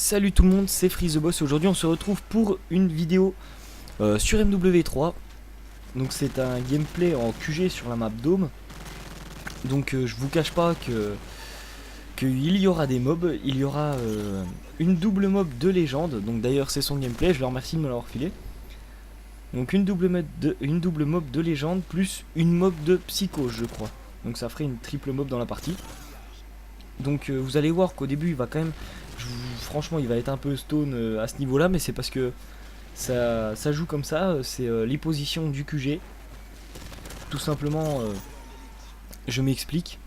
Salut tout le monde, c'est Freeze the Boss et aujourd'hui on se retrouve pour une vidéo sur MW3. Donc c'est un gameplay en QG sur la map Dome. Donc je vous cache pas qu'il y aura des mobs, il y aura une double mob de légende. Donc d'ailleurs c'est son gameplay, je le remercie de me l'avoir filé. Donc une double mob de légende plus une mob de psycho je crois. Donc ça ferait une triple mob dans la partie. Donc vous allez voir qu'au début il va quand même, franchement il va être un peu stone à ce niveau là, mais c'est parce que ça joue comme ça, c'est les positions du QG. Tout simplement, je m'explique.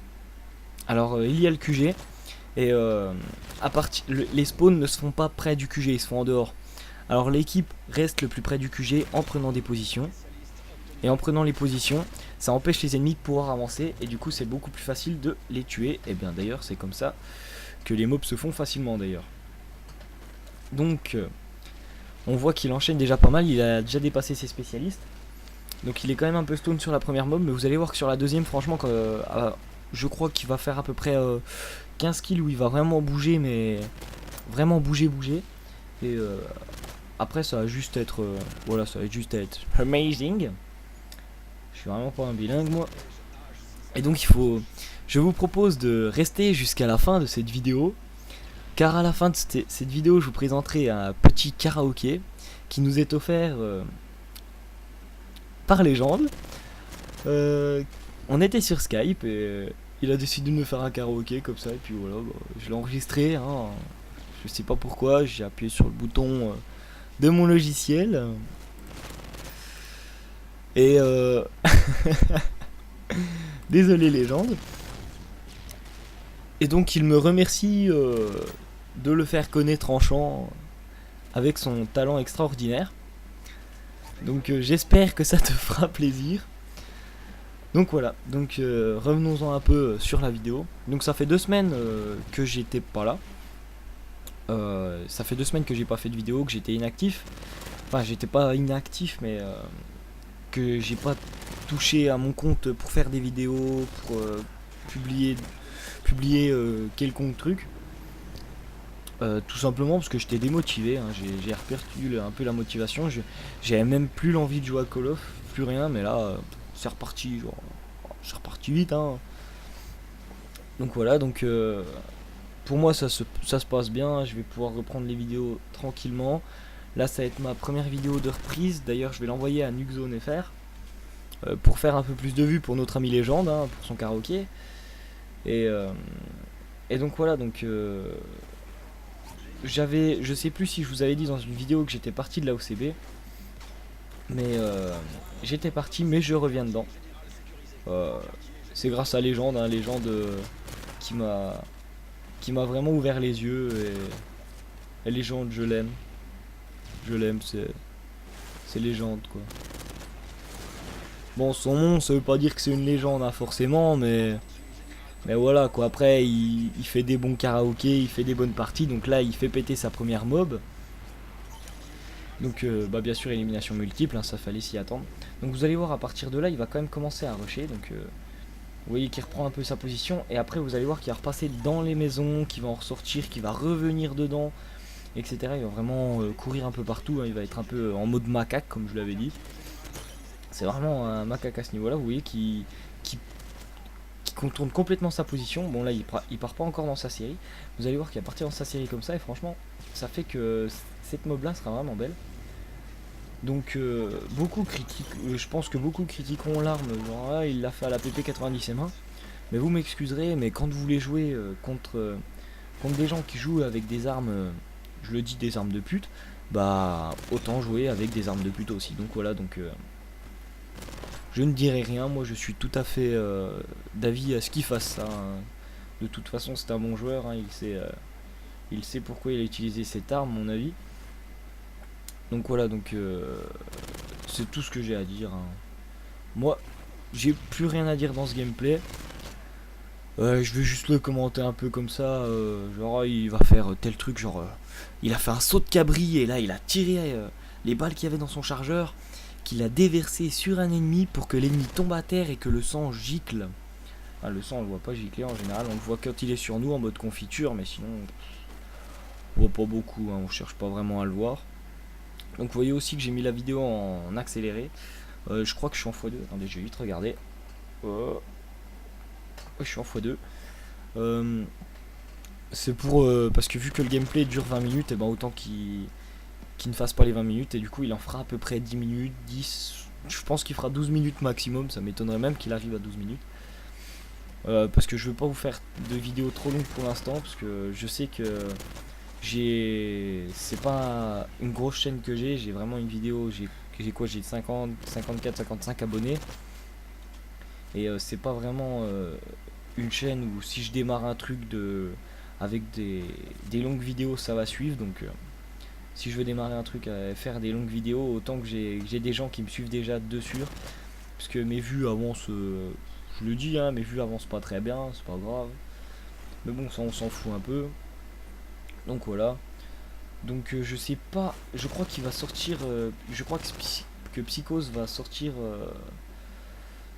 Alors il y a le QG et les spawns ne se font pas près du QG, ils se font en dehors. Alors l'équipe reste le plus près du QG en prenant des positions. Et en prenant les positions, ça empêche les ennemis de pouvoir avancer et du coup c'est beaucoup plus facile de les tuer. Et bien d'ailleurs c'est comme ça que les mobs se font facilement d'ailleurs. Donc on voit qu'il enchaîne déjà pas mal, il a déjà dépassé ses spécialistes. Donc il est quand même un peu stone sur la première mob, mais vous allez voir que sur la deuxième franchement je crois qu'il va faire à peu près 15 kills où il va vraiment bouger, mais vraiment bouger. Et après ça va juste être voilà, ça va juste être amazing. Je suis vraiment pas un bilingue moi. Et donc je vous propose de rester jusqu'à la fin de cette vidéo, car à la fin de cette vidéo je vous présenterai un petit karaoké qui nous est offert par Légende. On était sur Skype et il a décidé de me faire un karaoké comme ça, et puis voilà, je l'ai enregistré, hein. Je sais pas pourquoi, j'ai appuyé sur le bouton de mon logiciel. Et désolé Légende. Et donc il me remercie de le faire connaître en chant avec son talent extraordinaire. Donc j'espère que ça te fera plaisir. Donc voilà, donc revenons-en un peu sur la vidéo. Donc ça fait 2 semaines que j'étais pas là. Ça fait 2 semaines que j'ai pas fait de vidéo, que j'étais inactif. Enfin j'étais pas inactif, mais que j'ai pas touché à mon compte pour faire des vidéos, pour publier quelconque truc. Tout simplement parce que j'étais démotivé, hein. J'ai reperdu un peu la motivation, j'avais même plus l'envie de jouer à Call of, plus rien, mais là c'est reparti, genre c'est reparti vite, hein. Donc voilà, donc pour moi ça se passe bien, je vais pouvoir reprendre les vidéos tranquillement. Là ça va être ma première vidéo de reprise, d'ailleurs je vais l'envoyer à Nuxzone FR pour faire un peu plus de vues pour notre ami Légende, hein, pour son karaoké. Et donc voilà, donc je sais plus si je vous avais dit dans une vidéo que j'étais parti de la OCB, mais j'étais parti, mais je reviens dedans. C'est grâce à Légende, hein, Légende qui m'a vraiment ouvert les yeux, et Légende, je l'aime, c'est Légende quoi. Bon, son nom ça veut pas dire que c'est une légende, hein, forcément, mais voilà quoi. Après il fait des bons karaokés, il fait des bonnes parties, donc là il fait péter sa première mob. Donc bien sûr élimination multiple, hein, ça fallait s'y attendre. Donc vous allez voir à partir de là il va quand même commencer à rusher. Donc vous voyez qu'il reprend un peu sa position, et après vous allez voir qu'il va repasser dans les maisons, qu'il va en ressortir, qu'il va revenir dedans, etc. Il va vraiment courir un peu partout, hein. Il va être un peu en mode macaque comme je l'avais dit. C'est vraiment un macaque à ce niveau là, vous voyez qui contourne complètement sa position. Bon là il part pas encore dans sa série. Vous allez voir qu'il va partir dans sa série comme ça, et franchement ça fait que cette mob là sera vraiment belle. Donc beaucoup critiquent, je pense que beaucoup critiqueront l'arme, genre ah, il l'a fait à la PP90M1. Mais vous m'excuserez, mais quand vous voulez jouer contre des gens qui jouent avec des armes, je le dis, des armes de pute, bah autant jouer avec des armes de pute aussi. Donc voilà, donc je ne dirai rien, moi je suis tout à fait d'avis à ce qu'il fasse ça, hein. De toute façon c'est un bon joueur, hein, il sait pourquoi il a utilisé cette arme, à mon avis. Donc voilà, donc c'est tout ce que j'ai à dire, hein. Moi j'ai plus rien à dire dans ce gameplay. Je vais juste le commenter un peu comme ça, genre il va faire tel truc, genre il a fait un saut de cabri et là il a tiré les balles qu'il y avait dans son chargeur, qu'il a déversé sur un ennemi pour que l'ennemi tombe à terre et que le sang gicle. Enfin, le sang on le voit pas gicler en général, on le voit quand il est sur nous en mode confiture, mais sinon On voit pas beaucoup, hein, on cherche pas vraiment à le voir. Donc vous voyez aussi que j'ai mis la vidéo en accéléré. Je crois que je suis en x2. Attendez, je vais vite regarder. Je suis en x2. C'est pour parce que vu que le gameplay dure 20 minutes, et ben autant qu'il ne fasse pas les 20 minutes, et du coup il en fera à peu près 10 minutes, 10. Je pense qu'il fera 12 minutes maximum, ça m'étonnerait même qu'il arrive à 12 minutes. Parce que je veux pas vous faire de vidéos trop longues pour l'instant, parce que je sais que c'est pas une grosse chaîne que j'ai vraiment une vidéo, j'ai quoi, j'ai 50, 54, 55 abonnés. Et c'est pas vraiment une chaîne où si je démarre un truc avec des longues vidéos ça va suivre. Donc si je veux démarrer un truc à faire des longues vidéos, autant que j'ai des gens qui me suivent déjà dessus. Parce que mes vues avancent, je le dis, hein, mes vues avancent pas très bien, c'est pas grave. Mais bon, ça on s'en fout un peu. Donc voilà. Donc je sais pas, je crois qu'il va sortir, je crois que Psychose va sortir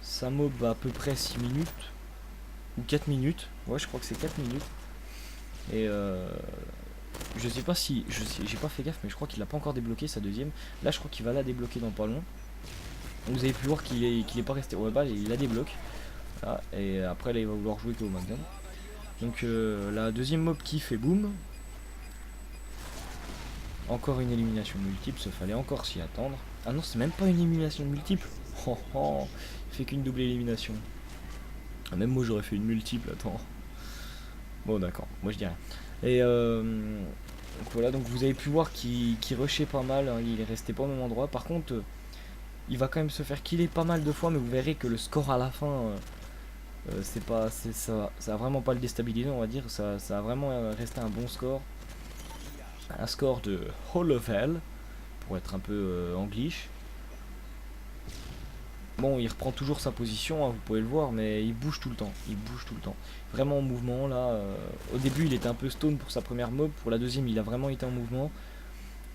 sa mob à peu près 6 minutes ou 4 minutes. Ouais, je crois que c'est 4 minutes. Et je sais pas si, j'ai pas fait gaffe, mais je crois qu'il a pas encore débloqué sa deuxième. Là, je crois qu'il va la débloquer dans pas long. Vous avez pu voir qu'il est pas resté. Ouais, bah, il la débloque. Là, et après, là, il va vouloir jouer qu'au Magnum. Donc, la deuxième mob qui fait boum. Encore une élimination multiple, ça fallait encore s'y attendre. Ah non, c'est même pas une élimination multiple. Oh, oh, il fait qu'une double élimination. Même moi, j'aurais fait une multiple, attends. Bon, d'accord, moi je dis rien. Et donc voilà, donc vous avez pu voir qu'il rushait pas mal, hein, il est resté pas au même endroit. Par contre, il va quand même se faire killer pas mal de fois, mais vous verrez que le score à la fin, ça va vraiment pas le déstabiliser, on va dire. Ça va vraiment rester un bon score. Un score de haut level, pour être un peu anglish. Bon, il reprend toujours sa position, hein, vous pouvez le voir, mais il bouge tout le temps. Il bouge tout le temps. Vraiment en mouvement, là. Au début, il était un peu stone pour sa première mob. Pour la deuxième, il a vraiment été en mouvement.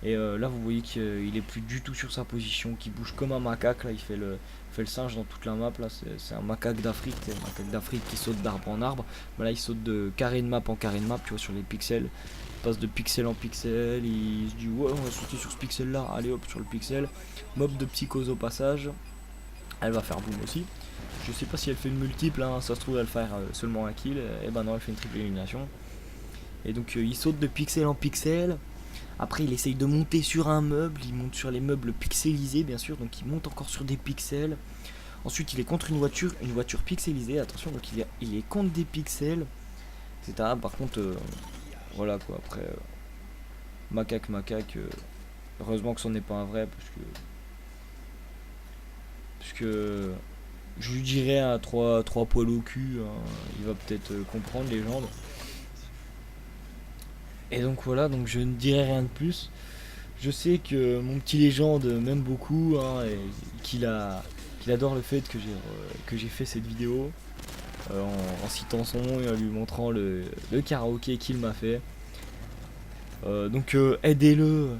Et là, vous voyez qu'il est plus du tout sur sa position, qu'il bouge comme un macaque. Là, il fait le singe dans toute la map. Là, c'est un macaque d'Afrique. C'est un macaque d'Afrique qui saute d'arbre en arbre. Mais là, il saute de carré de map en carré de map, tu vois, sur les pixels. Il passe de pixel en pixel. Il se dit, ouais, on va sauter sur ce pixel-là. Allez, hop, sur le pixel. Mob de psychose au passage. Elle va faire boom aussi. Je sais pas si elle fait une multiple, hein, ça se trouve elle va faire seulement un kill. Et ben non, elle fait une triple élimination. Et donc il saute de pixel en pixel. Après il essaye de monter sur un meuble, il monte sur les meubles pixelisés bien sûr, donc il monte encore sur des pixels. Ensuite il est contre une voiture pixelisée, attention, donc il est contre des pixels, etc. Par contre, voilà quoi, après, macaque, heureusement que ce n'est pas un vrai, parce que je lui dirais à 3 poils au cul, hein, il va peut-être comprendre les légende. Et donc voilà, donc je ne dirai rien de plus. Je sais que mon petit légende m'aime beaucoup, hein, et qu'il adore le fait que j'ai fait cette vidéo en citant son nom et en lui montrant le karaoké qu'il m'a fait. Donc aidez-le,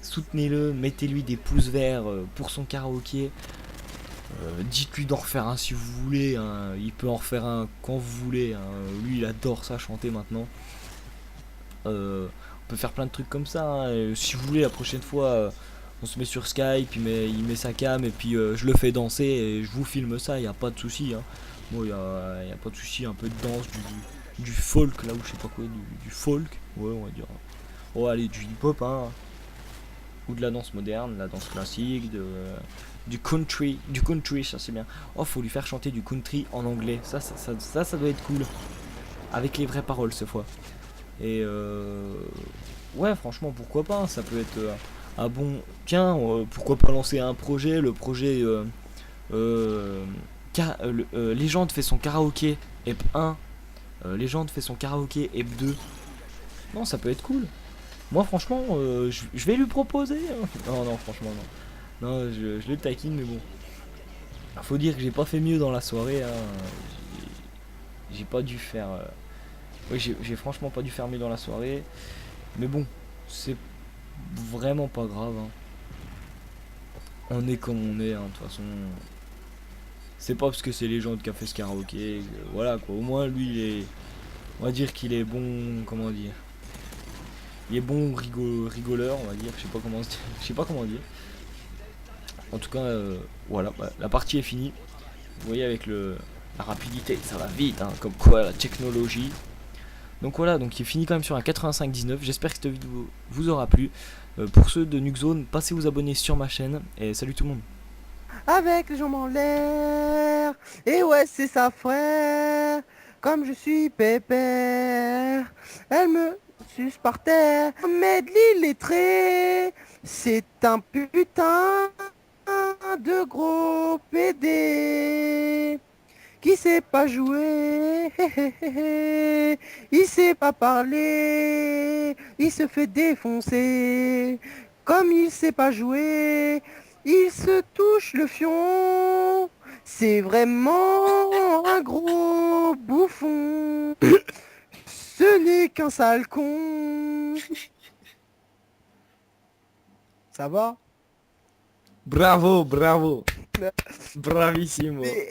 soutenez-le, mettez-lui des pouces verts pour son karaoké. Dites-lui d'en refaire un si vous voulez, hein. Il peut en refaire un quand vous voulez, hein. Lui il adore ça, chanter maintenant. On peut faire plein de trucs comme ça, hein. Si vous voulez la prochaine fois on se met sur Skype, il met sa cam et puis je le fais danser et je vous filme ça, il n'y a pas de souci, hein. Bon, il y a pas de souci, un peu de danse, du folk là ou je sais pas quoi, du folk, ouais on va dire. Oh allez, du hip hop, hein. Ou de la danse moderne, la danse classique, du country, ça c'est bien. Oh, faut lui faire chanter du country en anglais, ça doit être cool. Avec les vraies paroles cette fois. Et ouais, franchement, pourquoi pas, hein, ça peut être un bon. Tiens, pourquoi pas lancer un projet, le projet Légende fait son karaoké EP 1, Légende fait son karaoké EP 2. Non, ça peut être cool. Moi, franchement, je vais lui proposer, hein. Non, franchement, non. Non, je le taquine, mais bon. Faut dire que j'ai pas fait mieux dans la soirée, hein. J'ai pas dû faire. Oui, j'ai franchement pas dû faire mieux dans la soirée. Mais bon, c'est vraiment pas grave, hein. On est comme on est, hein, de toute façon. C'est pas parce que c'est les gens qui a fait ce karaoké. Voilà quoi, au moins lui il est. On va dire qu'il est bon. Comment dire. Il est bon rigoleur, on va dire. Je sais pas comment je sais pas comment dire. En tout cas, voilà, bah, la partie est finie. Vous voyez avec la rapidité, ça va vite, hein, comme quoi la technologie. Donc voilà, donc il est fini quand même sur un 85-19. J'espère que cette vidéo vous aura plu. Pour ceux de Nukezone, passez vous abonner sur ma chaîne et salut tout le monde. Avec les jambes en l'air. Et ouais, c'est sa frère. Comme je suis pépère, elle me suce par terre. Medley lettré, c'est un putain de gros PD qui sait pas jouer. Il sait pas parler, il se fait défoncer. Comme il sait pas jouer, il se touche le fion. C'est vraiment un gros bouffon. Ce n'est qu'un sale con. Ça va? Bravo, bravo, bravissimo. Mais